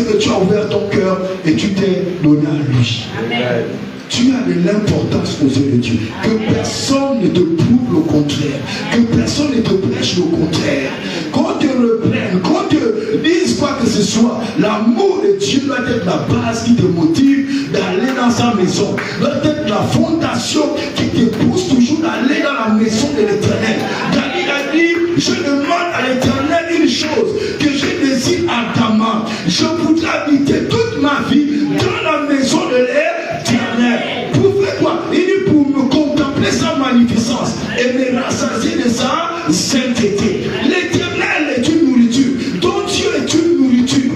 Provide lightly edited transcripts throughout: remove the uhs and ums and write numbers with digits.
que tu as ouvert ton cœur et tu t'es donné à lui. Amen. Tu as de l'importance aux yeux de Dieu. Que personne ne te prouve le contraire. Que personne ne te prêche le contraire. Qu'on te reprenne, qu'on te dise quoi que ce soit. L'amour de Dieu doit être la base qui te motive d'aller dans sa maison. Doit être la fondation qui te pousse toujours d'aller dans la maison de l'Éternel. David a dit, je demande à l'Éternel une chose, que je désire ardemment. Je voudrais habiter toute ma vie dans la maison de l'Éternel. Pour faire quoi? Il dit pour me contempler sa magnificence et me rassasier de sa sainteté. L'Éternel est une nourriture. Ton Dieu est une nourriture.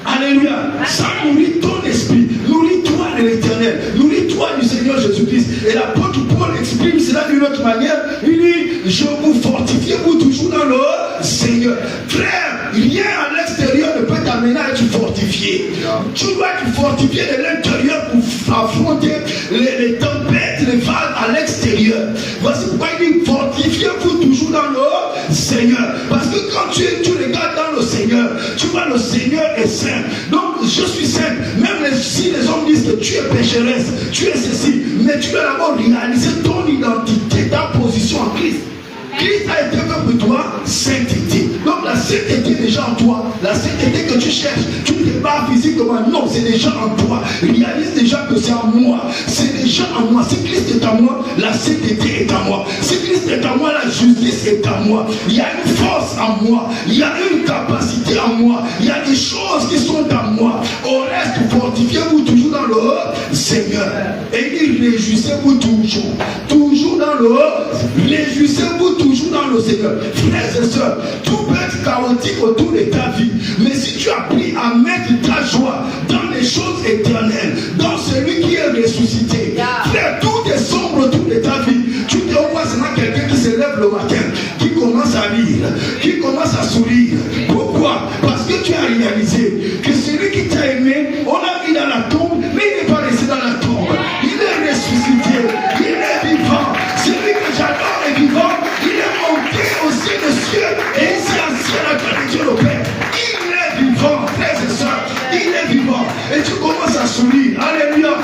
Alléluia. Ça nourrit ton esprit. Nourris-toi de l'Éternel. Nourris-toi du Seigneur Jésus-Christ. Et l'apôtre Paul exprime cela d'une autre manière. Il dit, je vous fortifie vous toujours dans le Seigneur. Frère, rien à l'extérieur ne peut t'amener à être fortifié. Tu dois être fortifié de l'intérieur pour affronter les tempêtes, les vagues à l'extérieur. Voici pourquoi il dit, fortifiez-vous toujours dans le Seigneur. Parce que quand tu regardes dans le Seigneur, tu vois le Seigneur est saint. Donc je suis saint. Même si les hommes disent que tu es pécheresse, tu es ceci, mais tu dois d'abord réaliser ton identité, ta position en Christ. Christ a été fait pour toi sainteté. Donc la sainteté est déjà en toi. La sainteté que tu cherches, tu ne t'es pas physiquement. Non, c'est déjà en toi. Réalise déjà que c'est en moi. C'est déjà en moi. Si Christ est en moi, la sainteté est en moi. Si Christ est en moi, la justice est en moi. Il y a une force en moi. Il y a une capacité en moi. Il y a des choses qui sont en moi. Au reste, fortifiez-vous toujours dans le Seigneur. Et il réjouissez-vous toujours. Toujours dans le réjouissez-vous toujours dans le Seigneur. Frères et sœurs, tout peut être chaotique autour de ta vie. Mais si tu as appris à mettre ta joie dans les choses éternelles, dans celui qui est ressuscité, frère, tout est sombre autour de ta vie. Tu te vois seulement quelqu'un qui se lève le matin, qui commence à rire, qui commence à sourire. Pourquoi? Parce que tu as réalisé que celui qui t'a aimé, on l'a mis dans la tombe, mais il n'est pas resté dans la tombe. Il est ressuscité, il est vivant. Celui que j'adore est vivant. Il est monté au ciel des cieux et ici assis à la droite de Dieu le Père. Il est vivant, frères et sœurs. Il est vivant. Et tu commences à sourire. Alléluia.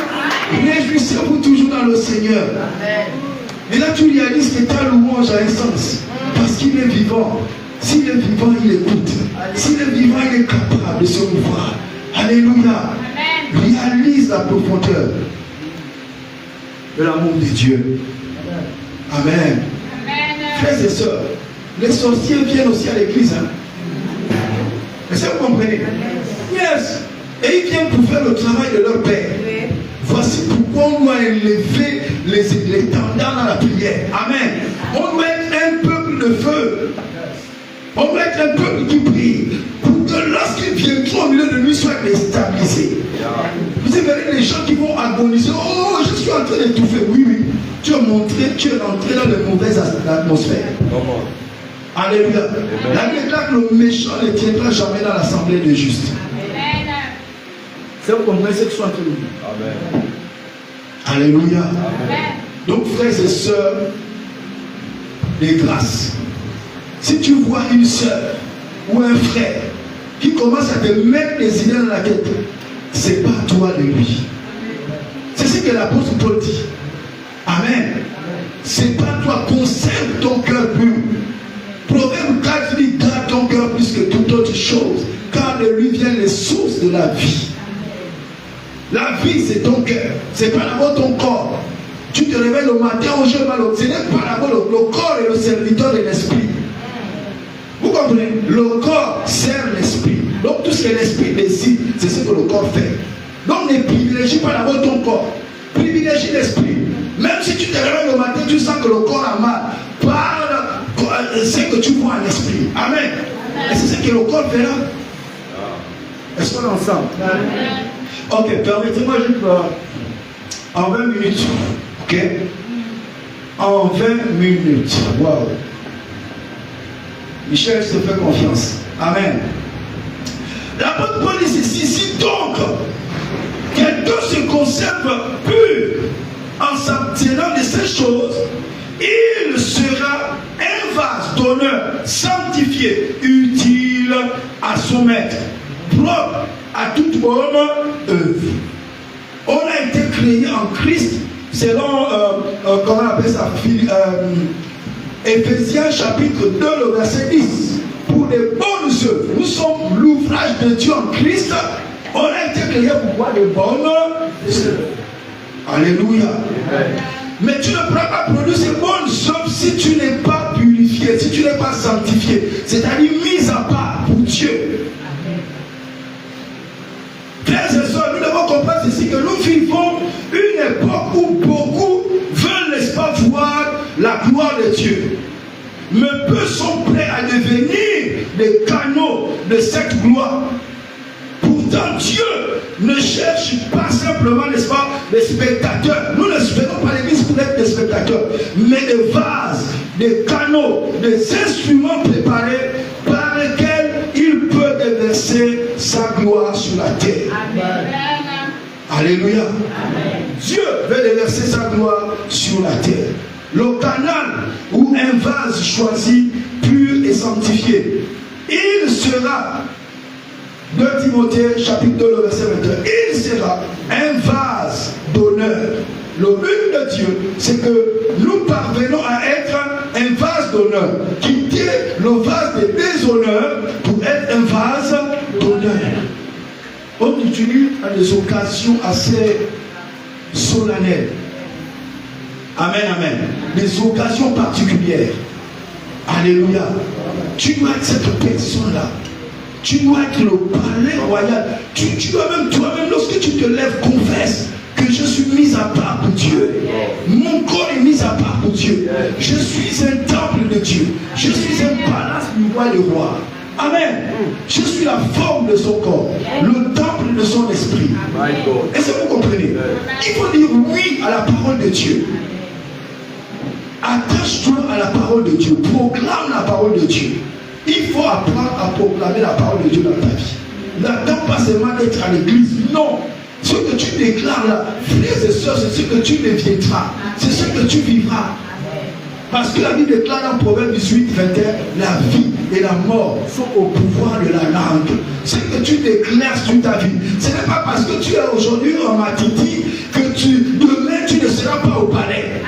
Réjouissez-vous toujours dans le Seigneur. Et là tu réalises que ta louange a un sens. Parce qu'il est vivant. S'il est vivant, il écoute. S'il est vivant, il est capable de se mouvoir. Alléluia. Réalise la profondeur de l'amour de Dieu. Amen. Frères et sœurs, les sorciers viennent aussi à l'église. Hein? Est-ce que vous comprenez? Yes. Et ils viennent pour faire le travail de leur père. Voici pourquoi on doit élever les tendants dans la prière. Amen. On doit être un peuple de feu. On doit être un peuple qui prie. Pour que lorsqu'ils viendront au milieu de lui, soient déstabilisés. Vous verrez les gens qui vont agoniser. Oh, je suis en train d'étouffer. Oui, oui. Tu es rentré dans de mauvaises atmosphères. Alléluia. La Bible déclare que le méchant ne tiendra jamais dans l'assemblée des justes. C'est vous comprenez ce que je suis en train de dire. Alléluia. Donc, frères et sœurs, les grâces. Si tu vois une sœur ou un frère qui commence à te mettre des idées dans la tête, c'est pas toi de lui. C'est ce que l'apôtre Paul dit. Amen. C'est pas toi, conserve ton cœur pur. Proverbe 4 dit, garde ton cœur plus que toute autre chose, car de lui viennent les sources de la vie. La vie, c'est ton cœur. C'est pas d'abord ton corps. Tu te réveilles le matin, au jour, ce n'est pas d'abord le corps et le serviteur de l'esprit. Vous comprenez? Le corps sert l'esprit. Donc tout ce que l'esprit décide, c'est ce que le corps fait. Donc ne privilégie pas d'abord ton corps. Privilégie l'esprit. Même si tu te réveilles le matin, tu sens que le corps a mal. Parle ce que tu vois en esprit. Amen. Et c'est ce que le corps verra. Est-ce qu'on est ensemble? Amen. Ok, permettez-moi juste en 20 minutes. Ok? En 20 minutes. Wow. Michel se fait confiance. Amen. L'apôtre Paul dit ceci, si donc quelqu'un se conserve pur en s'abstenant de ces choses, il sera un vase d'honneur, sanctifié, utile à son maître, propre à toute bonne œuvre. On a été créé en Christ, selon, comment on appelle ça, Éphésiens chapitre 2, le verset 10. Pour les bonnes œuvres. Nous sommes l'ouvrage de Dieu en Christ. On a été créé pour voir les bonnes œuvres. Alléluia. Amen. Mais tu ne pourras pas produire ces bonnes œuvres si tu n'es pas purifié, si tu n'es pas sanctifié. C'est-à-dire mis à part pour Dieu. Frères et sœurs, nous devons comprendre ceci, que nous vivons une époque où beaucoup veulent, n'est-ce pas, voir la gloire de Dieu. Mais peu sont prêts à devenir des canaux de cette gloire. Pourtant, Dieu ne cherche pas simplement, n'est-ce pas, des spectateurs. Nous ne venons pas à l'église pour être des spectateurs, mais des vases, des canaux, des instruments préparés par lesquels il peut déverser sa gloire sur la terre. Amen. Alléluia. Amen. Dieu veut déverser sa gloire sur la terre. Le canal ou un vase choisi, pur et sanctifié, il sera, 2 Timothée chapitre 2, le verset 21, il sera un vase d'honneur. Le but de Dieu, c'est que nous parvenons à être un vase d'honneur. Quitter le vase de déshonneur pour être un vase d'honneur. On utilise à des occasions assez solennelles. Amen, amen. Des occasions particulières. Alléluia. Tu dois être cette personne-là. Tu dois être le palais royal. Tu dois même, toi-même, lorsque tu te lèves, confesse que je suis mis à part pour Dieu. Mon corps est mis à part pour Dieu. Je suis un temple de Dieu. Je suis un palace du roi des rois. Amen. Je suis la forme de son corps, le temple de son esprit. Est-ce que vous comprenez? Il faut dire oui à la parole de Dieu. Attache-toi à la parole de Dieu. Proclame la parole de Dieu. Il faut apprendre à proclamer la parole de Dieu dans ta vie. N'attends pas seulement d'être à l'église. Non. Ce que tu déclares là, frères et sœurs, c'est ce que tu deviendras. C'est ce que tu vivras. Parce que la Bible déclare dans Proverbe 18, 21, la vie et la mort sont au pouvoir de la langue. Ce que tu déclares sur ta vie, ce n'est pas parce que tu es aujourd'hui en Matiti que demain tu ne seras pas au palais.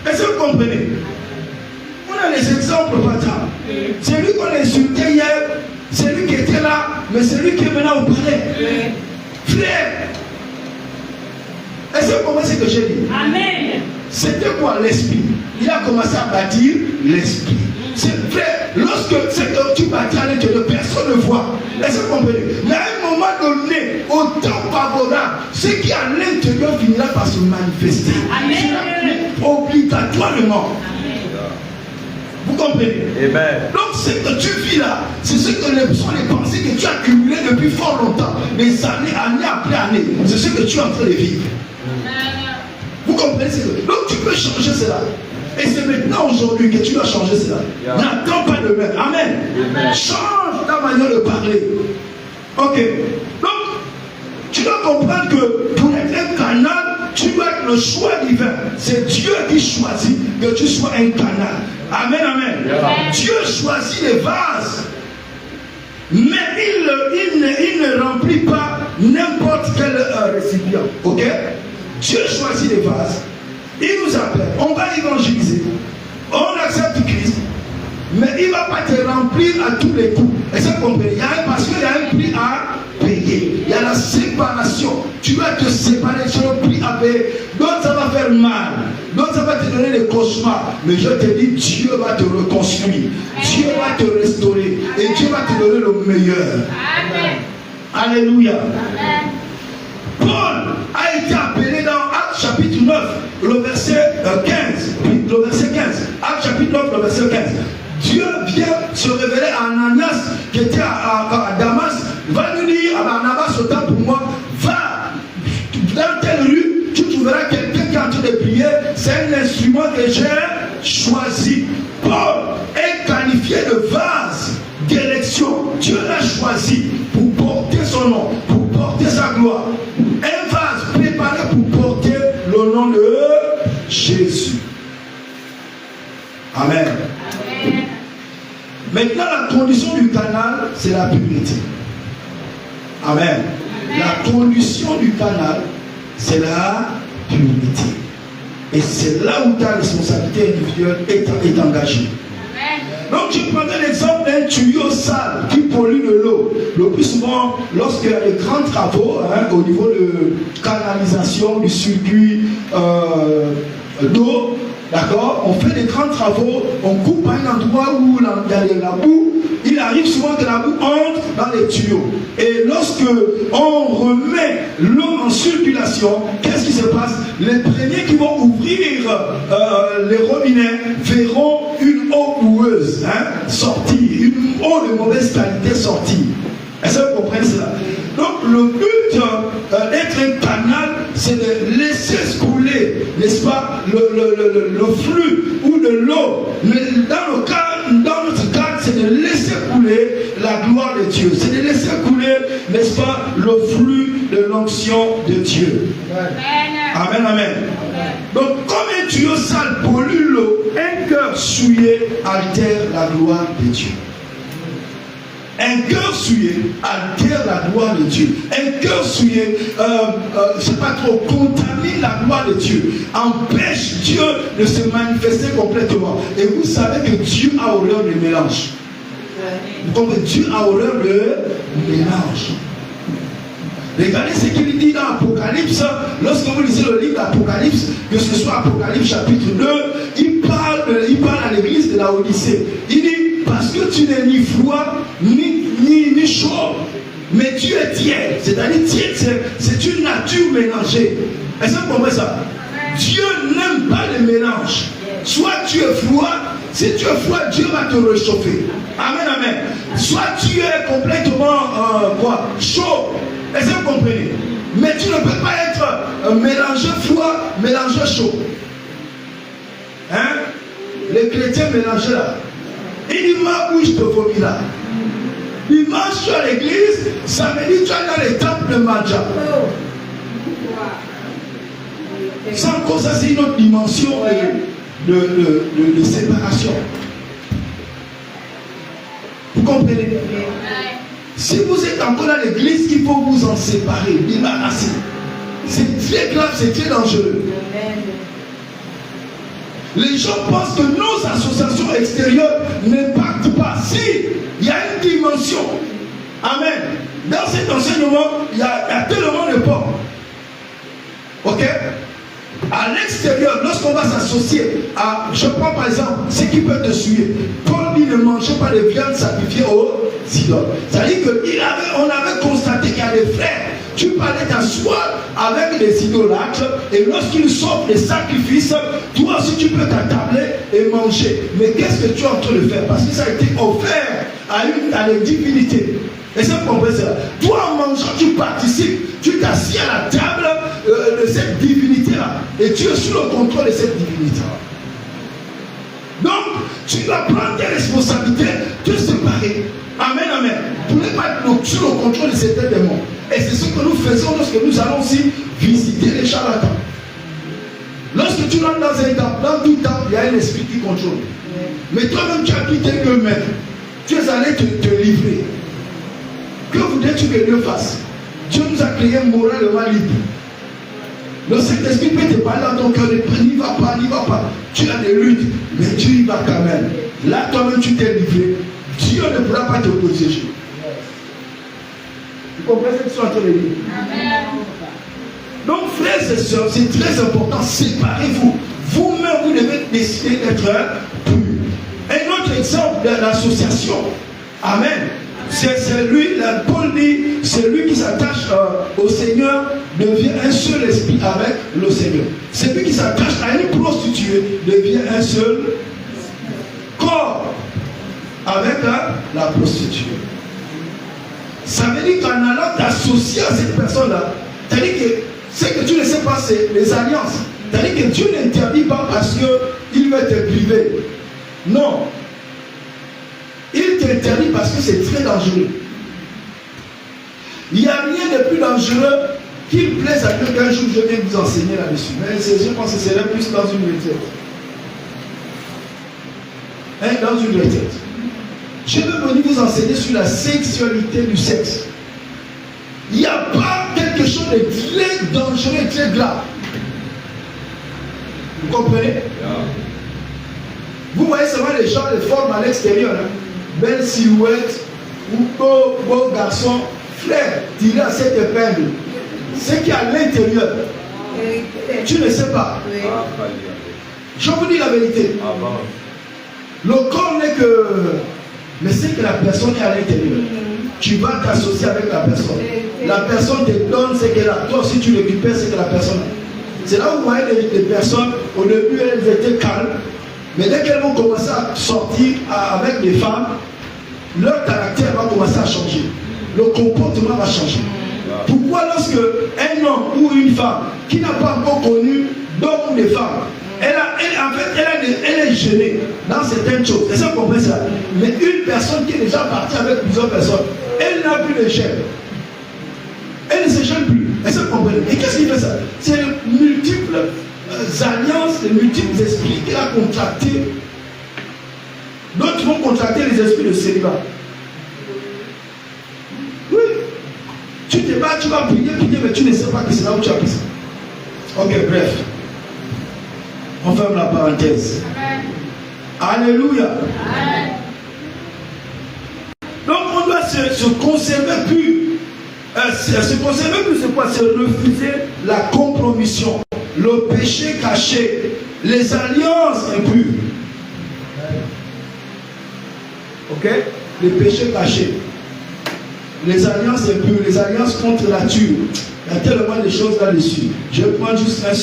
Est-ce que vous comprenez? On a les exemples maintenant. C'est lui qu'on a insulté hier, c'est lui qui était là, mais c'est lui qui est maintenant au palais. Frère, est-ce que vous comprenez ce que j'ai dit? Amen. C'était quoi l'esprit? Il a commencé à bâtir l'esprit. C'est frère, lorsque tu bâtis à l'intérieur, personne ne voit. Est-ce que vous comprenez? Mais à un moment donné, au temps favorable, ce qui est à l'intérieur finira par se manifester. Amen. Obligatoirement. Vous comprenez? Amen. Donc ce que tu vis là, c'est ce que sont les pensées que tu as accumulées depuis fort longtemps, des années, année après année. C'est ce que tu es en train de vivre. Vous comprenez? Donc tu peux changer cela. Et c'est maintenant, aujourd'hui, que tu dois changer cela. N'attends pas demain. Amen. Amen. Change ta manière de parler. Ok. Donc, tu dois comprendre que pour être un canal, tu dois être le choix divin. C'est Dieu qui choisit que tu sois un canal. Amen, amen. Dieu choisit les vases. Mais il ne remplit pas n'importe quel récipient. Ok? Dieu choisit les vases. Il nous appelle. On va évangéliser. On accepte Christ. Mais il ne va pas te remplir à tous les coups. Est-ce que vous comprenez? Parce qu'il y a un prix à payer. Il y a la séparation. Tu vas te séparer sur le prix à payer. D'autres, ça va faire mal. D'autres, ça va te donner des cauchemars. Mais je te dis, Dieu va te reconstruire. Dieu va te restaurer. Et Dieu va te donner le meilleur. Amen. Alléluia. Amen. Paul a été appelé dans Actes chapitre 9, le verset 15. Le verset 15. Actes chapitre 9, le verset 15. Dieu vient se révéler à Ananias qui était à Damas. Va lui dire à Barnabas, autant pour moi, va dans telle rue, tu trouveras quelqu'un qui est en train de prier. C'est un instrument que j'ai choisi. Paul est qualifié de vase d'élection. Dieu l'a choisi pour porter son nom, pour porter sa gloire. Un vase préparé pour porter le nom de Jésus. Amen. Amen. Maintenant, la condition du canal, c'est la pureté. Amen. La condition du canal, c'est la purité. Et c'est là où ta responsabilité individuelle est engagée. Donc je prendrai l'exemple d'un tuyau sale qui pollue de l'eau. Le plus souvent, lorsqu'il y a des grands travaux au niveau de canalisation du circuit d'eau, d'accord, on fait des grands travaux, on coupe à un endroit où il y a de la boue. Il arrive souvent que la boue entre dans les tuyaux. Et lorsque on remet l'eau en circulation, qu'est-ce qui se passe? Les premiers qui vont ouvrir les robinets verront une eau boueuse sortir, une eau de mauvaise qualité sortir. Est-ce que vous comprenez cela? Donc le but d'être un canal, c'est de laisser couler, n'est-ce pas, le flux ou de l'eau. Mais dans notre cas, c'est de laisser couler la gloire de Dieu. C'est de laisser couler, n'est-ce pas, le flux de l'onction de Dieu. Amen, amen. Donc, comme un tuyau sale pollue l'eau, un cœur souillé altère la gloire de Dieu. Un cœur souillé altère la gloire de Dieu. Un cœur souillé, je ne sais pas trop, contamine la gloire de Dieu. Empêche Dieu de se manifester complètement. Et vous savez que Dieu a horreur de mélange. Vous comprenez? Dieu a horreur de mélange. Regardez ce qu'il dit dans Apocalypse. Lorsque vous lisez le livre d'Apocalypse, que ce soit Apocalypse chapitre 2, il parle à l'église de la Odyssée. Il dit, parce que tu n'es ni froid, ni chaud, mais tu es tiède. C'est-à-dire, tiède, c'est une nature mélangée. Est-ce que vous comprenez ça? Dieu n'aime pas le mélange. Soit tu es froid, si tu es froid, Dieu va te réchauffer. Amen, amen. Soit tu es complètement chaud. Est-ce que vous comprenez? Mais tu ne peux pas être mélangé froid, mélangé chaud. Les chrétiens mélangés là. Il dit, ma bouche te vomira. Dimanche, tu es à l'église, samedi, tu es dans les temples de Madja. Sans cause, ça c'est une autre dimension de séparation. Vous comprenez? Si vous êtes encore dans l'église, il faut vous en séparer, débarrasser. C'est très grave, c'est très dangereux. Les gens pensent que nos associations extérieures n'impactent pas. Si, il y a une dimension. Amen. Dans cet enseignement, il y a tellement de portes. Ok? À l'extérieur, lorsqu'on va s'associer à, je prends par exemple, ce qui peut te souiller. Paul dit ne mangez pas de viande sacrifiée aux idoles. C'est-à-dire qu'on avait constaté qu'il y a des frères. Tu parlais t'asseoir avec des idolâtres et lorsqu'ils sortent des sacrifices, toi aussi tu peux t'attabler et manger. Mais qu'est-ce que tu es en train de faire? Parce que ça a été offert à des divinités. Et ça, vous comprenez ça? Toi, en mangeant, tu participes. Tu t'assieds à la table de cette divinité-là. Et tu es sous le contrôle de cette divinité-là. Donc, tu dois prendre tes responsabilités, te séparer. Amen, amen. Pour ne pas être sous le contrôle de certains démons. Et c'est ce que nous faisons lorsque nous allons aussi visiter les charlatans. Lorsque tu rentres dans un temple, dans tout temple, il y a un esprit qui contrôle. Mais toi-même, tu as quitté eux-mêmes. Tu es allé te livrer. Que voudrais-tu que Dieu fasse? Dieu nous a créé moralement libre. Le Saint-Esprit peut te parler dans ton cœur, n'y va pas, n'y va pas. Tu as des luttes, mais Dieu y va quand même. Là, toi-même, tu t'es livré. Dieu ne pourra pas te protéger. Vous comprenez ce que je suis en train de dire? Donc, frères et sœurs, c'est très important. Séparez-vous. Vous-même, vous devez décider d'être pur. Un autre exemple de l'association. Amen. C'est lui, Paul dit, celui qui s'attache au Seigneur devient un seul esprit avec le Seigneur. Celui qui s'attache à une prostituée devient un seul corps avec la prostituée. Ça veut dire qu'en allant t'associer à cette personne-là, c'est-à-dire que ce que tu ne sais pas, c'est les alliances. C'est-à-dire que Dieu n'interdit pas parce qu'il veut te priver. Non. Il t'interdit parce que c'est très dangereux. Il n'y a rien de plus dangereux qu'il plaise à Dieu qu'un jour je vais vous enseigner là-dessus. Mais je pense que ce serait plus dans une retraite. Dans une retraite. Je vais venir vous enseigner sur la sexualité du sexe. Il n'y a pas quelque chose de très dangereux, très grave. Vous comprenez? Vous voyez seulement les gens, les formes à l'extérieur. Hein? Belle silhouette, ou beau garçon. Frère, tiré à cette épingle. Ce qui est à l'intérieur, tu ne sais pas. Je vous dis la vérité. Le corps n'est que... Mais c'est que la personne est à l'intérieur. Tu vas t'associer avec la personne. La personne te donne ce qu'elle a. Toi aussi tu récupères ce que la personne a. C'est là où vous voyez des personnes, au début elles étaient calmes. Mais dès qu'elles vont commencer à sortir avec les femmes, leur caractère va commencer à changer. Le comportement va changer. Pourquoi lorsque un homme ou une femme qui n'a pas encore connu d'homme ou de femme, elle est gênée dans certaines choses. Et ça, vous comprenez ça. Mais une personne qui est déjà partie avec plusieurs personnes, elle n'a plus de gêne. Elle ne se gêne plus. Et ça, vous comprenez. Et qu'est-ce qui fait ça? C'est les multiples alliances, les multiples esprits qu'elle a contractés. D'autres vont contracter les esprits de célibat. Oui. Tu te bats, tu vas prier, mais tu ne sais pas que c'est là où tu as pris ça. Ok, bref. On ferme la parenthèse. Amen. Alléluia. Amen. Donc on doit se conserver plus. Se conserver plus, c'est quoi? C'est refuser la compromission, le péché caché, les alliances impures. Ok? Les péchés cachés. Les alliances impures, les alliances contre la nature. Il y a tellement de choses là-dessus. Je prends juste un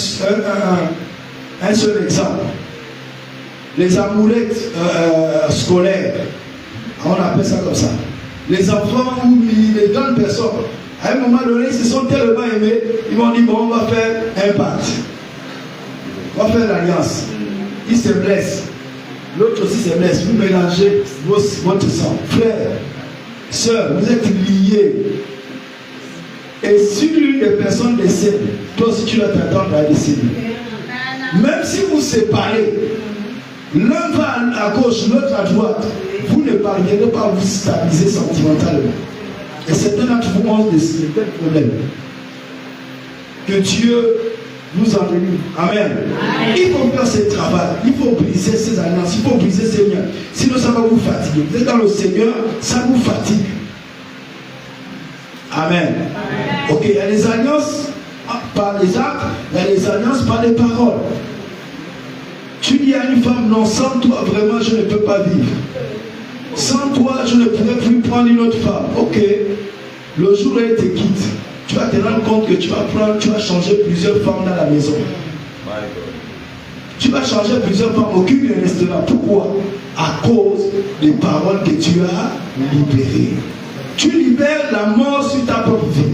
seul exemple. Les amourettes scolaires. On appelle ça comme ça. Les enfants ou les grandes personnes, à un moment donné, ils se sont tellement aimés, ils m'ont dit, bon, on va faire un pacte. On va faire l'alliance. Ils se blessent. L'autre aussi se blesse. Vous mélangez votre sang. Frère, sœur, vous êtes liés. Et si l'une des personnes décède, toi aussi tu dois t'attendre à décéder. Même si vous séparez, l'un va à gauche, l'autre à droite, vous ne parviendrez pas à vous stabiliser sentimentalement. Et certains d'entre vous ont des problèmes. Que Dieu vous en délivre. Amen. Il faut faire ce travail. Il faut briser ces alliances. Il faut briser ces liens. Sinon, ça va vous fatiguer. Vous êtes dans le Seigneur, ça vous fatigue. Amen. Ok, il y a les alliances par les actes, il y a les alliances par les paroles. Tu dis à une femme, non, sans toi, vraiment, je ne peux pas vivre. Sans toi, je ne pourrais plus prendre une autre femme. Ok, le jour où elle te quitte, tu vas te rendre compte que tu vas changer plusieurs femmes dans la maison. Tu vas changer plusieurs femmes, aucune ne restera. Pourquoi? À cause des paroles que tu as libérées. Tu libères la mort sur ta propre vie.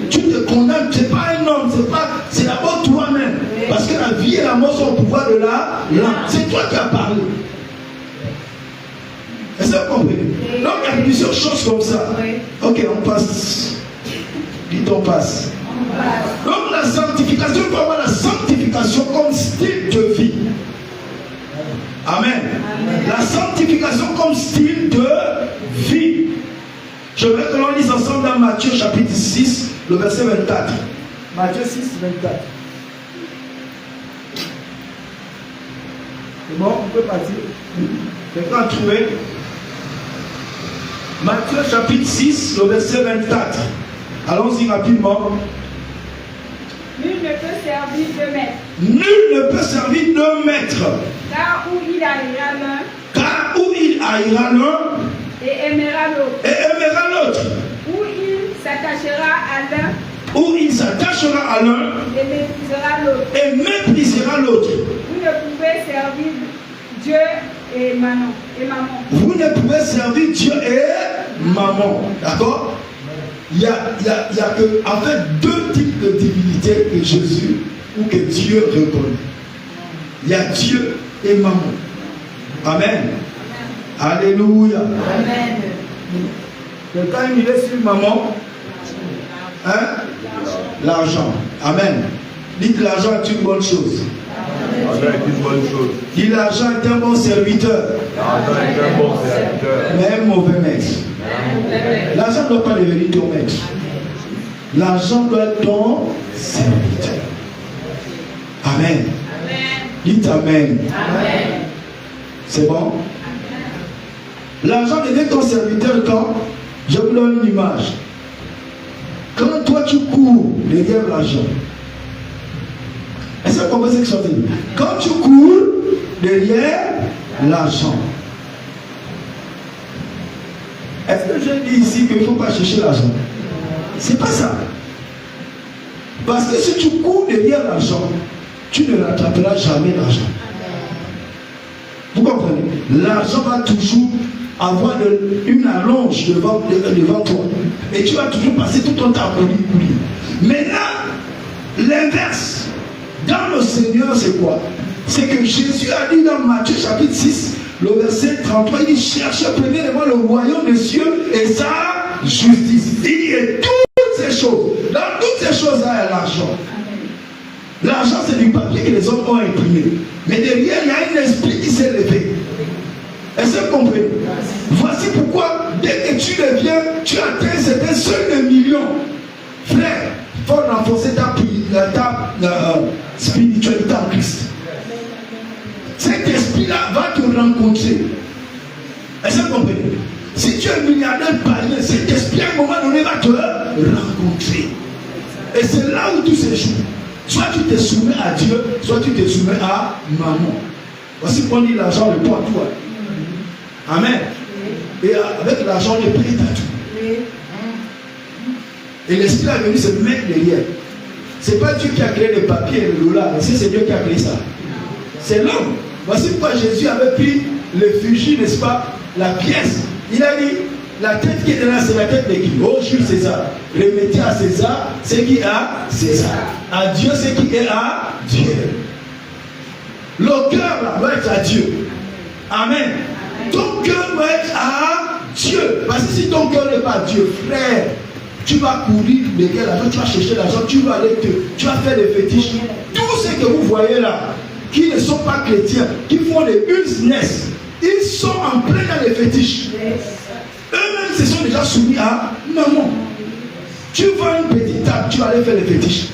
Tu te condamnes, ce n'est pas un homme, c'est d'abord toi-même. Parce que la vie et la mort sont au pouvoir de la langue. C'est toi qui as parlé. Est-ce que vous comprenez? Donc il y a plusieurs choses comme ça. Ok, on passe. Dites on passe. Donc la sanctification, il faut avoir la sanctification comme style de vie. Amen. La sanctification comme style de vie. Je veux que l'on lise ensemble dans Matthieu chapitre 6, le verset 24. Matthieu 6, 24. C'est bon, on peut partir. Quelqu'un a trouvé? Matthieu chapitre 6, le verset 24. Allons-y rapidement. Nul ne peut servir deux maîtres. Nul ne peut servir deux maîtres. Car où il haïra l'un. Car où il haïra l'un. Et aimera l'autre. Et aimera l'autre. Où il s'attachera à l'un. Où il s'attachera à l'un. Et méprisera l'autre. Et méprisera l'autre. Vous ne pouvez servir Dieu et maman. Vous ne pouvez servir Dieu et maman. D'accord? Il y a que, en fait, deux types de divinités que Jésus ou que Dieu reconnaît. Il y a Dieu et maman. Amen. Alléluia. Amen. Quelqu'un il est sur maman? Hein? L'argent. Amen. Dites l'argent est une bonne chose. L'argent est une bonne chose. Dites l'argent est un bon serviteur. L'argent est un bon serviteur. Mais un mauvais maître. L'argent ne doit pas devenir ton maître. L'argent doit être ton serviteur. Amen. Dites Amen. C'est bon? L'argent devient ton serviteur quand? Je vous donne une image. Quand toi tu cours derrière l'argent. Est-ce que vous comprenez ce que je veux dire? Quand tu cours derrière l'argent. Est-ce que je dis ici qu'il ne faut pas chercher l'argent? C'est pas ça. Parce que si tu cours derrière l'argent, tu ne rattraperas jamais l'argent. Vous comprenez? L'argent va toujours avoir une allonge devant toi. Et tu vas toujours passer tout ton temps à courir. Maintenant, l'inverse. Dans le Seigneur, c'est quoi? C'est que Jésus a dit dans Matthieu chapitre 6, le verset 33, il dit cherchez premièrement le royaume des cieux et sa justice. Il dit et toutes ces choses. Dans toutes ces choses-là, il y a l'argent. L'argent, c'est du papier que les hommes ont imprimé. Mais derrière, il y a un esprit qui s'est levé. Est-ce que vous comprenez? Voici pourquoi, dès que tu deviens, tu atteins certains seuils de millions. Frère, il faut renforcer ta spiritualité en Christ. Cet esprit-là va te rencontrer. Est-ce que vous comprenez? Si tu es milliardaire païen, cet esprit à un moment donné va te rencontrer. Et c'est là où tout se joue. Soit tu te soumets à Dieu, soit tu te soumets à maman. Voici qu'on dit l'argent le poids à toi. Amen. Et avec l'argent, on est prêt à tout. Et l'esprit est venu se mettre derrière. Ce n'est pas Dieu qui a créé les papiers et le dollar, c'est Dieu qui a créé ça. C'est l'homme. Voici pourquoi Jésus avait pris l'effigie, n'est-ce pas, la pièce. Il a dit, la tête qui est là, c'est la tête de qui? Oh, Jules César. Remettez à César ce qui est à César. À Dieu ce qui est à Dieu. Le cœur là doit être à Dieu. Amen. Ton cœur doit être à Dieu. Parce que si ton cœur n'est pas à Dieu, frère, tu vas courir derrière l'argent, tu vas chercher l'argent, tu vas faire des fétiches. Tous ceux que vous voyez là, qui ne sont pas chrétiens, qui font des business, ils sont en plein dans les fétiches. Eux-mêmes se sont déjà soumis à maman. Tu vends une petite table, tu vas aller faire les fétiches.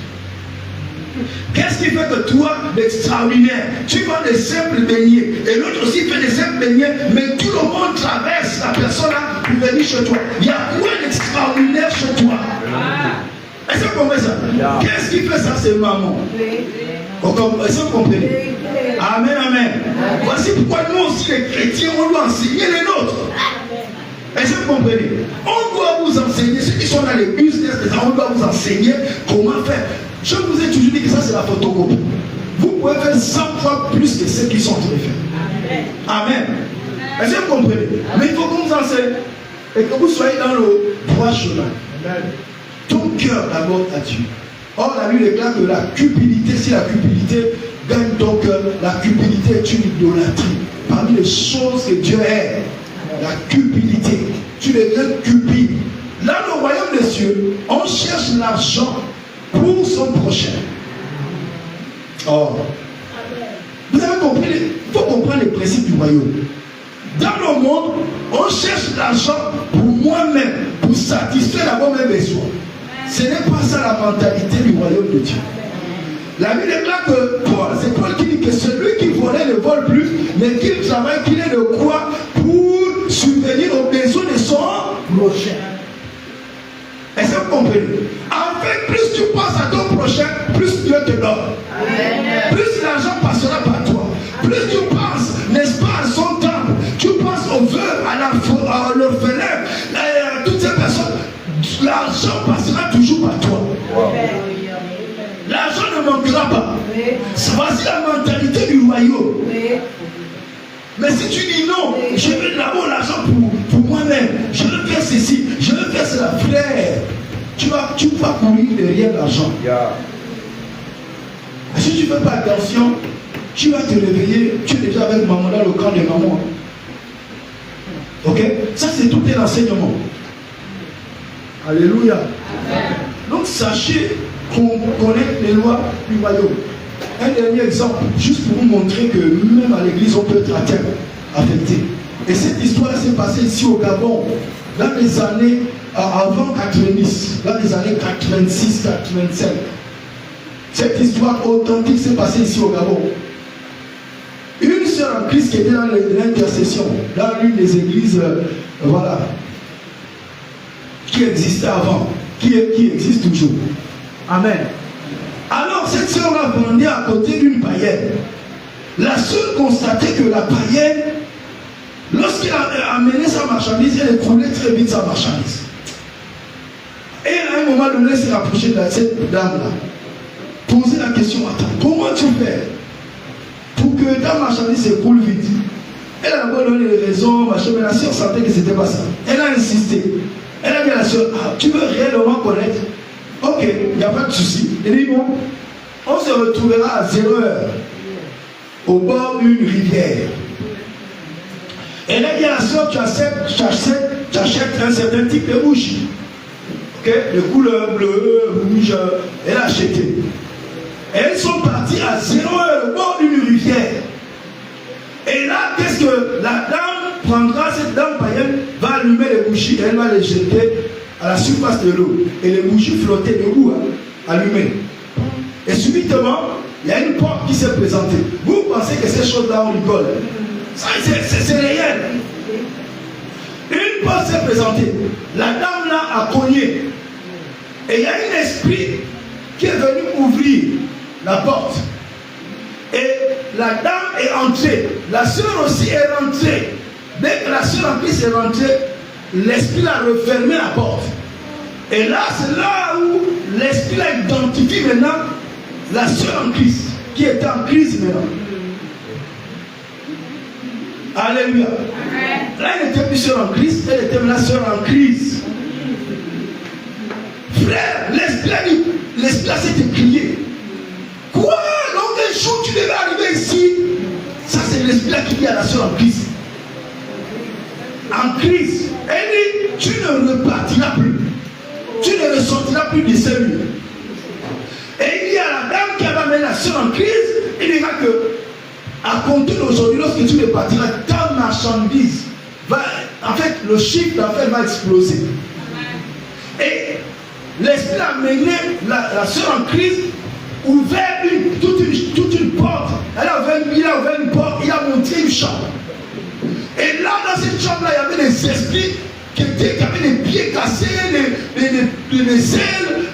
Qu'est-ce qui fait que toi, d'extraordinaire, tu vends des simples beignets et l'autre aussi fait des simples beignets, mais tout le monde traverse la personne là pour venir chez toi. Il y a quoi d'extraordinaire chez toi? Est-ce que vous comprenez ça? Qu'est-ce qui fait ça? C'est maman. Est-ce que vous comprenez? Amen, amen. Voici pourquoi nous aussi les chrétiens, on doit enseigner les nôtres. Est-ce que vous comprenez? On doit vous enseigner, ceux qui sont dans les business, on doit vous enseigner comment faire. Je vous ai toujours dit que ça c'est la photocopie. Vous pouvez faire 100 fois plus que ceux qui sont en train de faire. Amen. Est-ce que vous comprenez? Mais il faut qu'on vous enseigne et que vous soyez dans le droit chemin. Ton cœur d'abord à Dieu. Or la Bible déclare que la cupidité, si la cupidité gagne ton cœur, la cupidité est une idolâtrie. Parmi les choses que Dieu est, la cupidité. Tu deviens cupide. Dans le royaume des cieux, on cherche l'argent pour son prochain. Oh. Vous avez compris? Il faut comprendre les principes du royaume. Dans le monde, on cherche l'argent pour moi-même, pour satisfaire d'abord mes besoins. Ce n'est pas ça la mentalité du royaume de Dieu. La Bible déclare que c'est Paul qui dit que celui qui volait ne vole plus, mais qu'il travaille, qu'il ait de quoi pour subvenir aux besoins de son prochain. Est-ce que vous comprenez? En fait, plus tu penses à ton prochain, plus Dieu te donne. Plus l'argent passera par toi. Plus tu penses, n'est-ce pas, à son temple, tu penses aux veuves, à l'orphelin, à toutes ces personnes, l'argent passera toujours par toi. L'argent ne manquera pas. Voici la mentalité du royaume. Mais si tu dis non, je veux d'abord l'argent pour moi-même, je veux faire ceci, je veux faire cela, frère, tu vas courir derrière l'argent. Si tu ne fais pas attention, tu vas te réveiller, tu es déjà avec maman dans le camp de maman. Ok? Ça c'est tout un enseignement. Alléluia. Donc sachez qu'on connaît les lois du royaume. Un dernier exemple, juste pour vous montrer que même à l'église, on peut être atteint, affecté. Et cette histoire s'est passée ici au Gabon, dans les années avant 90, dans les années 86, 85. Cette histoire authentique s'est passée ici au Gabon. Une sœur en Christ qui était dans l'intercession, dans l'une des églises, voilà, qui existait avant, qui existe toujours. Amen. Alors cette sœur-là vendait à côté d'une païenne. La sœur constatait que la païenne, lorsqu'elle a amené sa marchandise, elle écoulait très vite sa marchandise. Et à un moment donné, elle s'est rapprochée de cette dame-là. Poser la question, attends, comment tu fais pour que ta marchandise s'écoule vite? Elle a d'abord donné les raisons, machin, mais la sœur sentait que ce n'était pas ça. Elle a insisté. Elle a dit à la sœur, ah, tu veux réellement connaître? Ok, il n'y a pas de souci. Elle dit, bon, on se retrouvera à 0h au bord d'une rivière. Elle a dit à la sœur, tu achètes un certain type de bougies. Ok, de couleur bleue, rouge. Elle a acheté. Et elles sont parties à 0h au bord d'une rivière. Et là, qu'est-ce que la dame prendra? Cette dame païenne va allumer les bougies et elle va les jeter à la surface de l'eau. Et les bougies flottaient debout, allumées. Et subitement, il y a une porte qui s'est présentée. Vous pensez que ces choses-là, on rigole? C'est réel. Une porte s'est présentée. La dame là a cogné. Et il y a un esprit qui est venu ouvrir la porte. Et la dame est entrée. La sœur aussi est rentrée. Dès que la sœur en Christ est rentrée, l'esprit a refermé la porte. Et là, c'est là où l'esprit a identifié maintenant la sœur en Christ, qui était en crise maintenant. Alléluia. Là, elle n'était plus sœur en Christ, elle était maintenant sœur en crise. Frère, l'esprit s'est écrié. Quoi? Donc un jour tu devais arriver ici. Ça c'est l'esprit qui dit à la sœur en crise. En crise. Elle dit, tu ne repartiras plus. Tu ne ressortiras plus de ces lieux. Et il dit à la dame qui avait amené la sœur en crise, il dira que à compter d'aujourd'hui, lorsque tu repartiras, ta marchandise va, en fait, le chiffre d'affaires va exploser. Et l'esprit a mené la sœur en crise, ouvert toute une porte. Il a ouvert une porte, il a monté une chambre. Et là, dans cette chambre-là, il y avait des esprits qui avaient des pieds cassés, des ailes.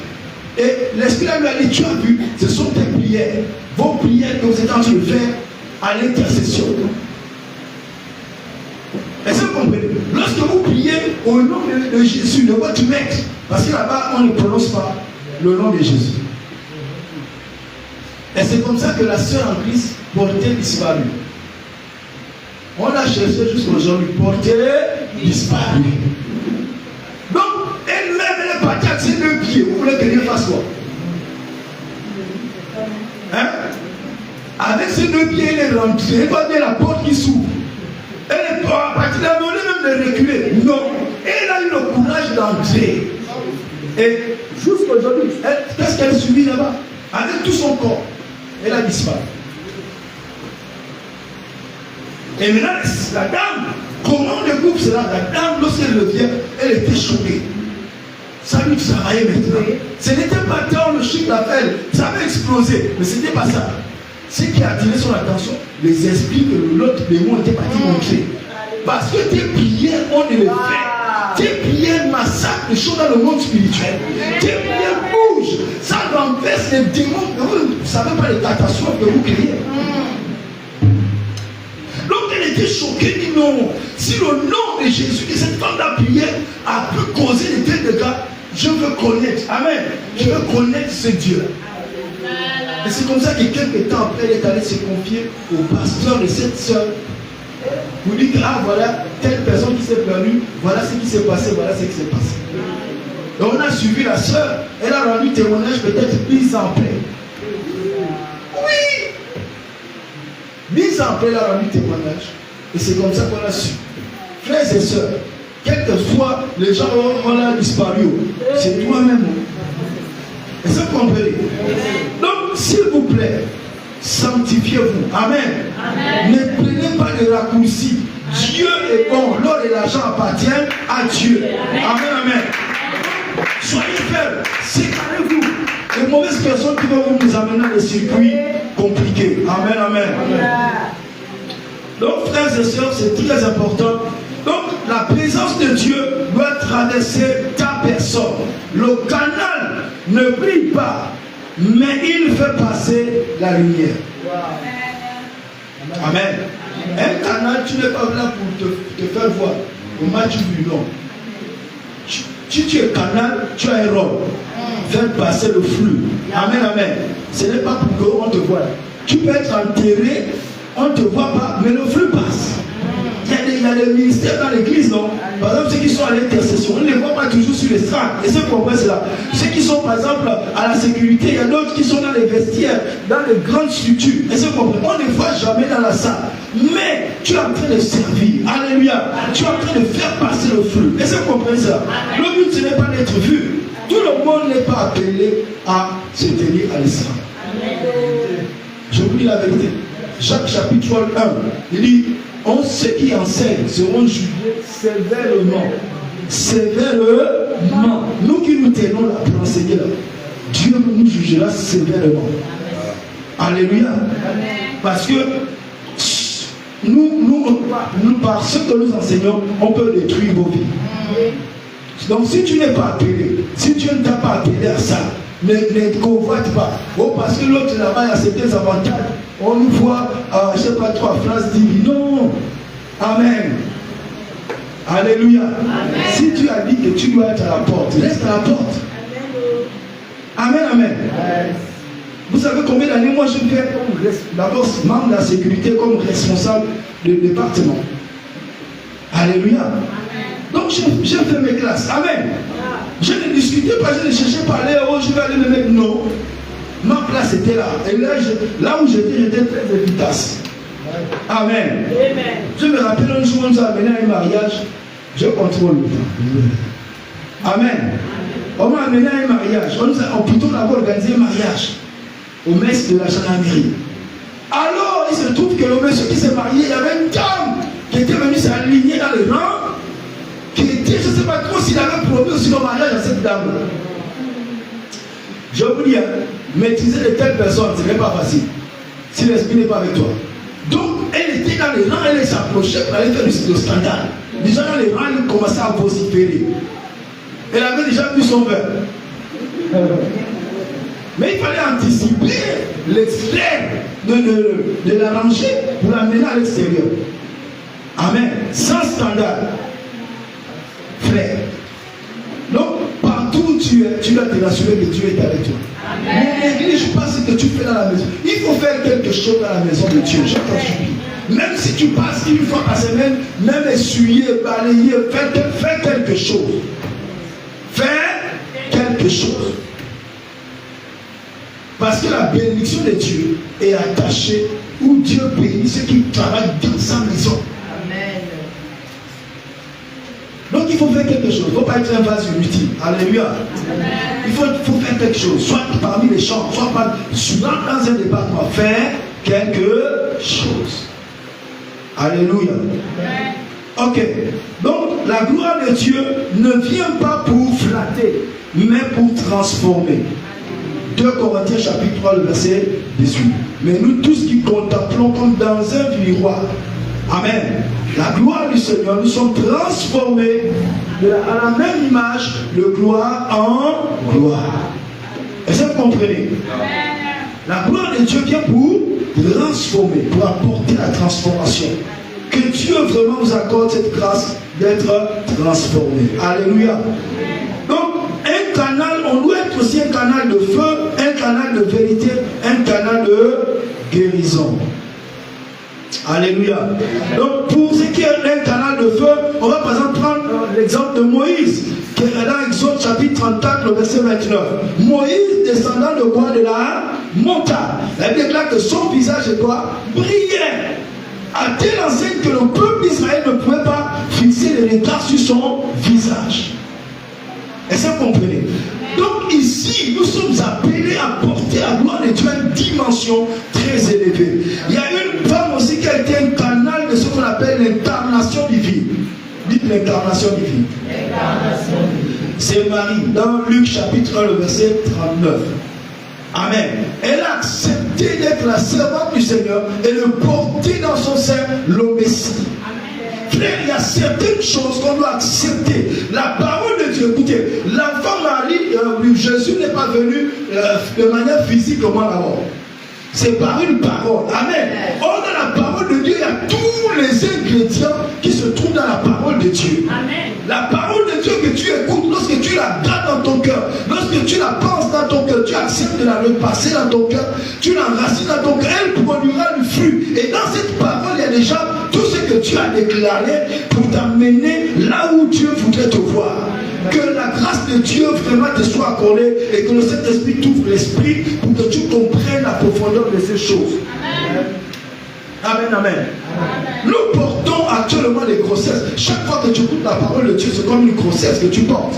Et l'esprit lui a dit, tu as vu, ce sont tes prières, vos prières que vous êtes en train de faire à l'intercession. Est-ce que vous comprenez? Lorsque vous priez au nom de Jésus, de votre maître, parce que là-bas, on ne prononce pas le nom de Jésus. Et c'est comme ça que la sœur en Christ portait disparu. On l'a cherché jusqu'aujourd'hui, portée disparu. Donc, elle-même, elle est partie avec ses deux pieds. Vous voulez que Dieu fasse quoi? Hein? Avec ses deux pieds, elle est rentrée. Elle va dire la porte qui s'ouvre. Elle est à partir d'un moment même de reculer. Non. Elle a eu le courage d'entrer. Et jusqu'aujourd'hui, qu'est-ce qu'elle subit là-bas? Avec tout son corps, elle a disparu. Et maintenant, la dame, comment on découvre cela? La dame, lorsqu'elle revient, elle était choquée. Ça lui travaillait maintenant. Ce n'était pas tant le chiffre d'affaires, ça avait explosé, mais ce n'était pas ça. Ce qui a attiré son attention, les esprits que l'autre démon était parti montrer. Parce que tes prières ont de l'effet. Tes prières massacrent les choses dans le monde spirituel. Tes prières bougent. Ça renverse les démons. Vous ne savez pas les catastrophes que vous créez. Donc elle était choquée, dit non. Si le nom de Jésus que cette femme a prié a pu causer des dégâts, je veux connaître. Amen. Je veux connaître ce Dieu. Et c'est comme ça que quelques temps après, elle est allée se confier au pasteur de cette sœur. Vous dites que ah voilà, telle personne qui s'est perdue, voilà ce qui s'est passé, voilà ce qui s'est passé. Et on a suivi la sœur, elle a rendu témoignage peut-être 10 ans après. Oui! 10 ans après, elle a rendu témoignage. Et c'est comme ça qu'on a su. Frères et sœurs, quelquefois, les gens ont disparu. C'est toi-même. Est-ce que vous comprenez? Donc, s'il vous plaît, sanctifiez-vous. Amen. Amen. Ne prenez pas de raccourcis. Dieu est bon. L'or et l'argent appartiennent à Dieu. Amen. Amen. Soyez fermes. Séparez-vous. Les mauvaises personnes qui vont nous amener dans des circuits compliqués. Amen, amen. Donc, frères et sœurs, c'est très important. Donc, la présence de Dieu doit traverser ta personne. Le canal ne brille pas, mais il fait passer la lumière. Amen. Un canal, tu n'es pas là pour te faire voir. Au match du non. Si tu es canal, tu as un rôle. Faire passer le flux. Amen, amen. Ce n'est pas pour qu'on te voie. Tu peux être enterré, on ne te voit pas, mais le flux passe. Il y a des ministères dans l'église, non? Par exemple, ceux qui sont à l'intercession, on ne les voit pas toujours sur les strates. Et ceux qui comprennent cela. Ceux qui sont, par exemple, à la sécurité, il y a d'autres qui sont dans les vestiaires, dans les grandes structures. Et ceux qui comprennent, on ne les voit jamais dans la salle. Mais tu es en train de servir. Alléluia. Tu es en train de faire passer le flux. Et ceux qui comprennent cela. Le but, ce n'est pas d'être vu. Tout le monde n'est pas appelé à se tenir à l'estrade. Je vous dis la vérité. Jacques chapitre 1, il dit, ceux qui enseignent seront jugés sévèrement. Sévèrement. Nous qui nous tenons là pour enseigner là, Dieu nous jugera sévèrement. Alléluia. Parce que nous, par ce que nous enseignons, on peut détruire vos vies. Donc si tu n'es pas appelé, si Dieu ne t'a pas appelé à ça, ne convoite pas. Oh, parce que l'autre là-bas, il y a certains avantages. On nous voit, je ne sais pas, 3 phrases dites. Non. Amen. Alléluia. Amen. Si tu as dit que tu dois être à la porte, reste à la porte. Amen, amen. Amen. Vous savez combien d'années moi je viens comme d'abord membre de la sécurité, comme responsable du département. Alléluia. Amen. Donc j'ai fait mes classes. Amen. Je ne discutais pas, je ne cherchais pas à aller, oh je vais aller me mettre. Non. Ma place était là. Et là où j'étais très efficace. Amen. Amen. Je me rappelle un jour, on nous a amené à un mariage. Je contrôle le temps. Amen. On m'a amené à un mariage. On plutôt d'abord organisé un mariage au mess de la gendarmerie. Alors, il se trouve que le monsieur qui s'est marié, il y avait une dame qui était venue s'aligner dans les rangs, qui était, je ne sais pas trop s'il avait promis aussi le mariage à cette dame. Je vous dis, maîtriser de telles personnes, ce n'est pas facile. Si l'esprit n'est pas avec toi. Donc, elle était dans les rangs, elle s'approchait pour aller faire le scandale. Déjà dans les rangs, elle commençait à vociférer. Elle avait déjà vu son verre. Mais il fallait anticiper l'extrême de l'arranger pour l'amener à l'extérieur. Amen. Sans scandale. Frère. Donc, partout où tu es, tu dois te rassurer que Dieu est avec toi. Ne néglige pas ce que tu fais dans la maison. Il faut faire quelque chose dans la maison de Dieu. Je t'en supplie. Même si tu passes une fois par semaine, même essuyer, balayer, fais quelque chose. Fais quelque chose. Parce que la bénédiction de Dieu est attachée où Dieu bénit ceux qui travaillent dans sa maison. Amen. Donc il faut faire quelque chose. Il ne faut pas être un vase inutile. Alléluia. Amen. Il faut faire quelque chose. Soit parmi les champs, soit dans un département. Faire quelque chose. Alléluia. Amen. Ok. Donc la gloire de Dieu ne vient pas pour flatter, mais pour transformer. 2 Corinthiens chapitre 3, le verset 18. Mais nous tous qui contemplons comme dans un miroir, amen, la gloire du Seigneur, nous sommes transformés à la même image de gloire en gloire. Est-ce que vous comprenez? La gloire de Dieu vient pour transformer, pour apporter la transformation. Que Dieu vraiment nous accorde cette grâce d'être transformé. Alléluia. Donc, un canal, on doit être aussi un canal de feu, un canal de vérité, un canal de guérison. Alléluia. Donc pour ce qui est un canal de feu, on va par exemple prendre l'exemple de Moïse, qui est dans Exode chapitre 34, le verset 29. Moïse descendant de quoi? De la montagne. La Bible déclare que son visage est quoi? Brillait. À telle enseigne que le peuple d'Israël ne pouvait pas fixer les regards sur son visage. Est-ce que vous comprenez? Donc ici, nous sommes appelés à porter la gloire de Dieu à une dimension très élevée. Il y a une femme aussi qui a été un canal de ce qu'on appelle l'incarnation divine. Dites l'incarnation divine. C'est Marie, dans Luc chapitre 1, le verset 39. Amen. Elle a accepté d'être la servante du Seigneur et de porter dans son sein le Messie. Frère, il y a certaines choses qu'on doit accepter. La parole de Dieu, écoutez, l'enfant Marie, Jésus n'est pas venu de manière physique comme d'abord. C'est par une parole. Amen. Or, dans la parole de Dieu, il y a tous les ingrédients qui se trouvent dans la parole de Dieu. Amen. La parole de Dieu que tu écoutes, lorsque tu la gardes dans ton cœur, lorsque tu la penses dans ton cœur, tu acceptes de la repasser dans ton cœur, tu l'enracines dans ton cœur, elle produira du fruit. Et dans cette parole, il y a déjà tout ce que tu as déclaré pour t'amener là où Dieu voudrait te voir. Que la grâce de Dieu vraiment te soit accordée et que le Saint-Esprit t'ouvre l'esprit pour que tu comprennes la profondeur de ces choses. Amen, amen. Amen. Nous portons actuellement des grossesses. Chaque fois que tu écoutes la parole de Dieu, c'est comme une grossesse que tu portes.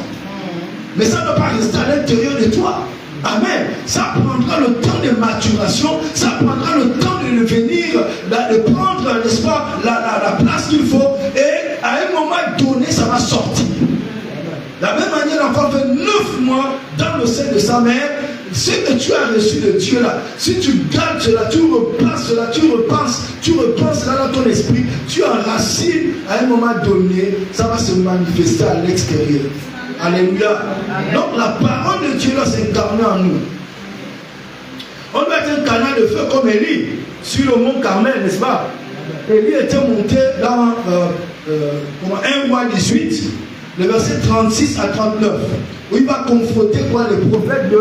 Mais ça ne doit pas rester à l'intérieur de toi. Amen. Ça prendra le temps de maturation, ça prendra le temps de venir, de prendre, n'est-ce pas, la place qu'il faut, et à un moment donné, ça va sortir. De la même manière, l'enfant fait 9 mois dans le sein de sa mère. Ce que tu as reçu de Dieu là, si tu gardes cela, tu repasses cela, tu repenses cela dans ton esprit, tu enracines, à un moment donné, ça va se manifester à l'extérieur. Alléluia. Donc la parole de Dieu doit s'incarner en nous. On doit être un canal de feu comme Élie sur le mont Carmel, n'est-ce pas? Élie était monté dans 1 roi 18. Le verset 36 à 39, où il va confronter quoi, les prophètes de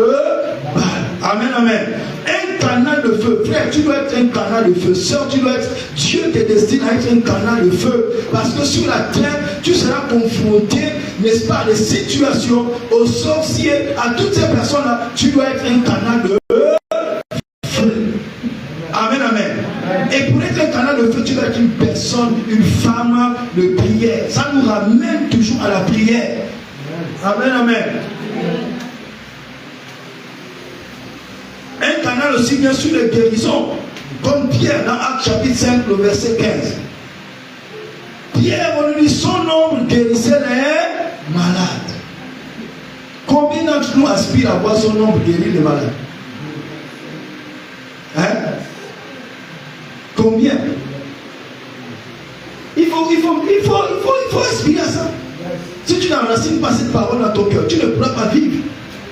Baal. Amen, amen. Un canal de feu. Frère, tu dois être un canal de feu. Sœur, tu dois être, Dieu te destine à être un canal de feu. Parce que sur la terre, tu seras confronté, n'est-ce pas, à des situations, aux sorciers, à toutes ces personnes-là. Tu dois être un canal de feu. Amen, amen. Et pour être un canal de feu, tu dois être une personne, une femme de prière. Ça nous ramène toujours à la prière. Amen, amen. Un canal aussi bien sûr de guérison, comme Pierre dans Actes chapitre 5, le verset 15. Pierre, on lui dit, son nom guérissait les malades. Combien d'entre nous aspirent à voir son nom guérir les malades? Hein? Combien? Il faut aspirer à ça. Si tu n'enracines pas cette parole dans ton cœur, tu ne pourras pas vivre.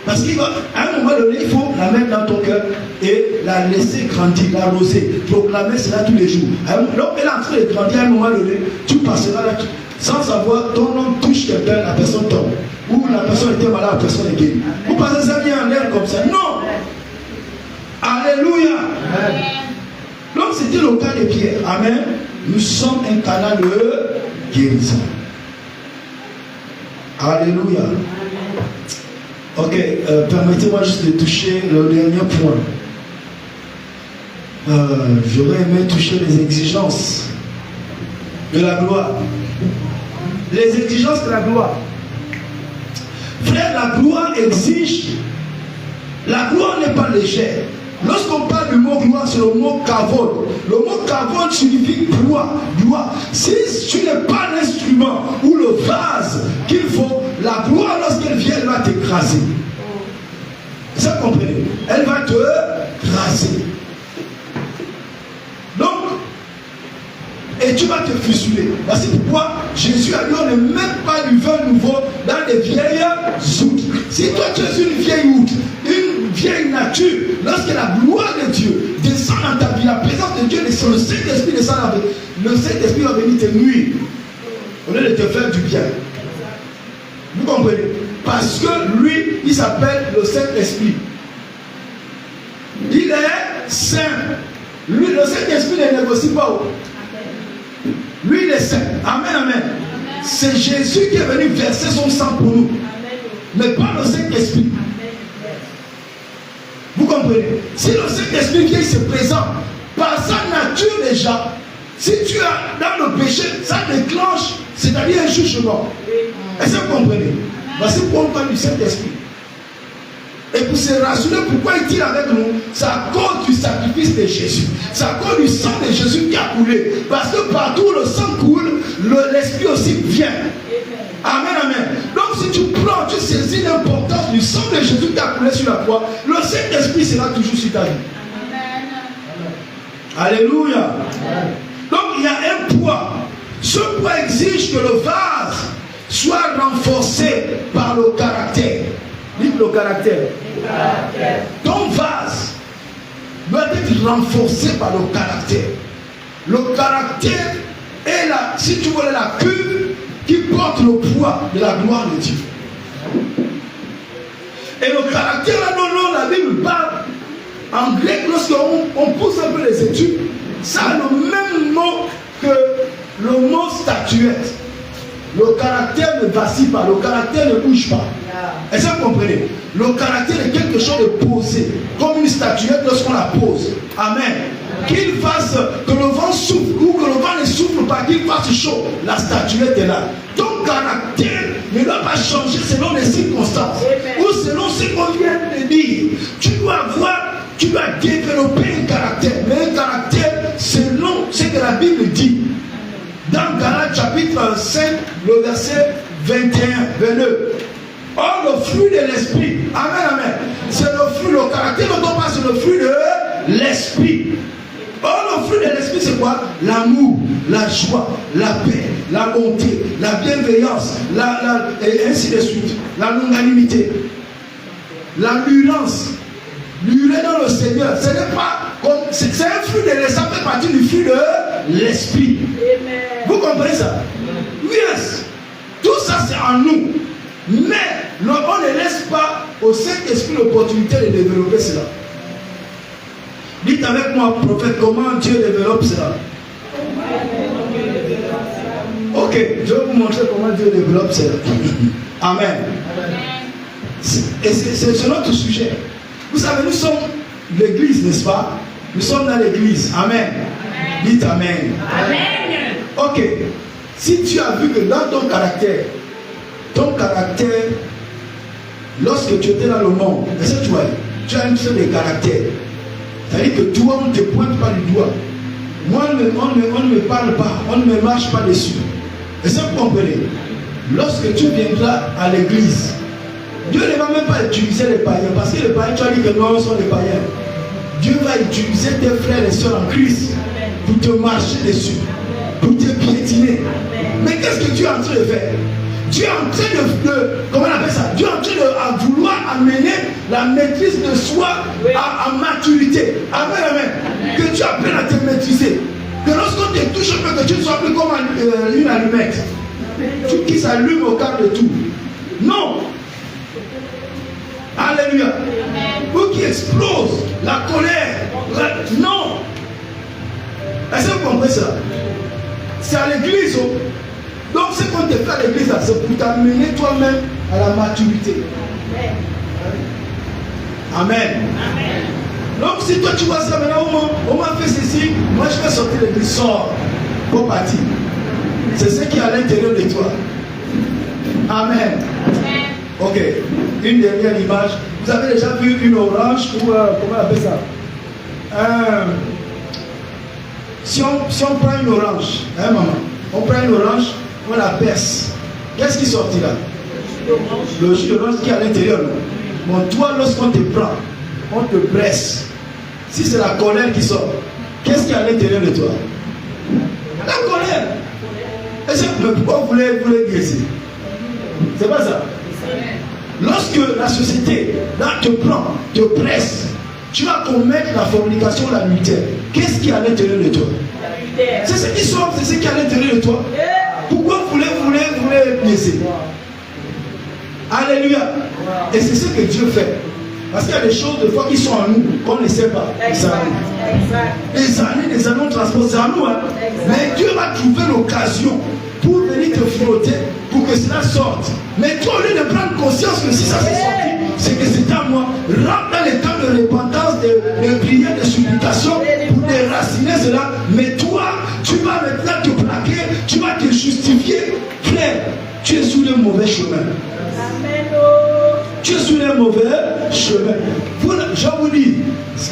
Parce qu'à un moment donné, il faut la mettre dans ton cœur et la laisser grandir, l'arroser, proclamer cela tous les jours. Donc elle est en train de grandir à un moment donné, tu passeras là, sans savoir, ton nom touche quelqu'un, la personne tombe. Ou la personne était malade, la personne est guérie. Vous pensez ça vient en l'air comme ça? Non! Alléluia! Amen. Donc c'était le cas de Pierre. Amen. Nous sommes un canal de guérison. Alléluia. Ok, permettez-moi juste de toucher le dernier point. J'aurais aimé toucher les exigences de la gloire. Les exigences de la gloire. Frère, la gloire exige. La gloire n'est pas légère. Lorsqu'on parle du mot gloire, c'est le mot kavod. Le mot kavod signifie gloire. Gloire. Si tu n'es pas l'instrument ou le vase qu'il faut, la gloire, lorsqu'elle vient, elle va t'écraser. Ça, comprenez? Elle va te raser. Donc, et tu vas te fusionner. Voici pourquoi Jésus a dit on ne met pas du vin nouveau dans des vieilles outres. Si toi tu es une vieille outre, une vieille nature, lorsque la gloire de Dieu descend dans ta vie, la présence de Dieu descend, le Saint-Esprit descend dans ta vie, le Saint-Esprit va venir te nuire au lieu de te faire du bien. Vous comprenez? Parce que lui, il s'appelle le Saint-Esprit. Il est saint. Lui, le Saint-Esprit ne négocie pas. Lui, il est saint. Amen, amen. C'est Jésus qui est venu verser son sang pour nous. Mais pas le Saint-Esprit. Vous comprenez? Si le Saint-Esprit vient, il se présente par sa nature déjà. Si tu es dans le péché, ça déclenche, c'est-à-dire un jugement. Est-ce que vous comprenez? Voici pourquoi on parle du Saint-Esprit. Et pour se rassurer, pourquoi il tire avec nous? C'est à cause du sacrifice de Jésus. C'est à cause du sang de Jésus qui a coulé. Parce que partout où le sang coule, l'Esprit aussi vient. Amen, amen. Donc si tu prends quand tu saisis l'importance du sang de Jésus qui a coulé sur la croix, le Saint-Esprit sera toujours sur ta vie. Alléluia. Amen. Donc il y a un poids. Ce poids exige que le vase soit renforcé par le caractère. Dites le caractère. Ton vase doit être renforcé par le caractère. Le caractère est la, si tu veux, la cuve qui porte le poids de la gloire de Dieu. Et le caractère, là, non, la Bible parle en grec, lorsqu'on pousse un peu les études, ça a le même mot que le mot statuette. Le caractère ne vacille pas, le caractère ne bouge pas. Est-ce que vous comprenez? Le caractère est quelque chose de posé, comme une statuette lorsqu'on la pose. Amen. Qu'il fasse, que le vent souffle ou que le vent ne souffle pas, qu'il fasse chaud, la statuette est là. Ton caractère ne doit pas changer selon les circonstances ou selon ce qu'on vient de dire. Tu dois développer un caractère, mais un caractère selon ce que la Bible dit. Dans Galates chapitre 5, le verset 21, 22. Or, le fruit de l'esprit, amen, amen, c'est le fruit, le caractère ne doit pas, c'est le fruit de l'esprit. Or, le fruit de l'esprit, c'est quoi? L'amour, la joie, la paix, la bonté, la bienveillance, et ainsi de suite, la longanimité, l'endurance, l'urée dans le Seigneur. Ce n'est pas comme, c'est un fruit de l'esprit, ça fait partie du fruit de l'esprit. Vous comprenez ça? Yes. Tout ça, c'est en nous. Mais on ne laisse pas au Saint-Esprit l'opportunité de développer cela. Dites avec moi, prophète, comment Dieu développe cela? Ok, je vais vous montrer comment Dieu développe cela. Amen. Et c'est notre sujet. Vous savez, nous sommes l'église, n'est-ce pas? Nous sommes dans l'église. Amen. Dites Amen. Amen. Ok. Si tu as vu que dans ton caractère, lorsque tu étais dans le monde, est-ce que tu as une sorte de caractère? C'est-à-dire que toi, on ne te pointe pas du doigt. Moi, on ne me parle pas, on ne me marche pas dessus. Est-ce que vous comprenez? Lorsque tu viendras à l'église, Dieu ne va même pas utiliser les païens, parce que les païens, tu as dit que non, sont des païens. Dieu va utiliser tes frères et soeurs en Christ pour te marcher dessus, pour te piétiner. Mais qu'est-ce que Dieu est en train de faire? Dieu est en train de comment on appelle ça? Dieu est en train de vouloir amener la maîtrise de soi à maturité. Amen, amen. Que tu apprennes à te maîtriser. Que lorsqu'on te touche un peu, que tu ne sois plus comme une allumette qui s'allume au quart de tout. Non. Alléluia. Ou qui explose la colère. Non. Est-ce que vous comprenez ça? C'est à l'église. Donc ce qu'on te fait à l'église, c'est pour t'amener toi-même à la maturité. Amen. Amen. Donc si toi tu vois ça maintenant, on m'a fait ceci, moi je vais sortir de l'église, sors pour partir. C'est ce qui est à l'intérieur de toi. Amen. Ok, une dernière image. Vous avez déjà vu une orange ou comment on appelle ça? Si on prend une orange, hein maman, on prend une orange, on la perce. Qu'est-ce qui sortira? Le jus d'orange qui est à l'intérieur. Bon, toi, lorsqu'on te prend, on te presse. Si c'est la colère qui sort, qu'est-ce qui est à l'intérieur de toi? La colère. Est-ce que pourquoi vous voulez dire ici? C'est pas ça. Lorsque la société là, te prend, te presse, tu vas commettre la fornication, l'adultère. Qu'est-ce qui est à l'intérieur de toi? C'est ce qui sort, c'est ce qui est à l'intérieur de toi. Pourquoi vous voulez blesser? Alléluia. Et c'est ce que Dieu fait. Parce qu'il y a des choses de fois qui sont en nous, qu'on ne sait pas. Des années, on transporte ça en nous. Hein. Mais Dieu va trouver l'occasion pour venir te frotter, pour que cela sorte. Mais toi, au lieu de prendre conscience que si ça s'est sorti, c'est que c'est à moi. Rentre dans les temps de repentance, de prière, de supplication, pour déraciner cela. Mais toi, tu vas maintenant te plaquer, tu vas te justifier. Frère, tu es sur le mauvais chemin. Tu es sur le mauvais chemin. Je vous dis,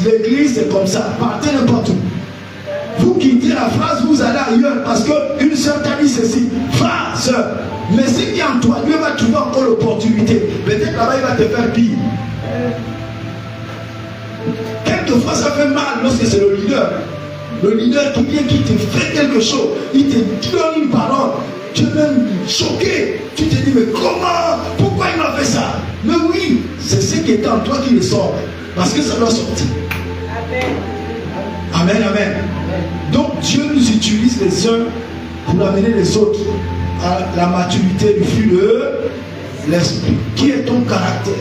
l'église c'est comme ça. Partez n'importe où. Vous quittez la phrase, vous allez ailleurs. Parce qu'une soeur t'a dit ceci. Va, soeur, Mais ce qui est en toi, Dieu va trouver encore l'opportunité. Peut-être là-bas, il va te faire pire. Quelquefois, ça fait mal lorsque c'est le leader. Le leader qui vient, qui te fait quelque chose, il te donne une parole. Tu es même choqué. Tu te dis, mais comment? Pourquoi il m'a fait ça? Mais oui, c'est ce qui est en toi qui le sort. Parce que ça doit sortir. Amen, amen. Donc Dieu nous utilise les uns pour amener les autres à la maturité du fruit de l'esprit. Qui est ton caractère?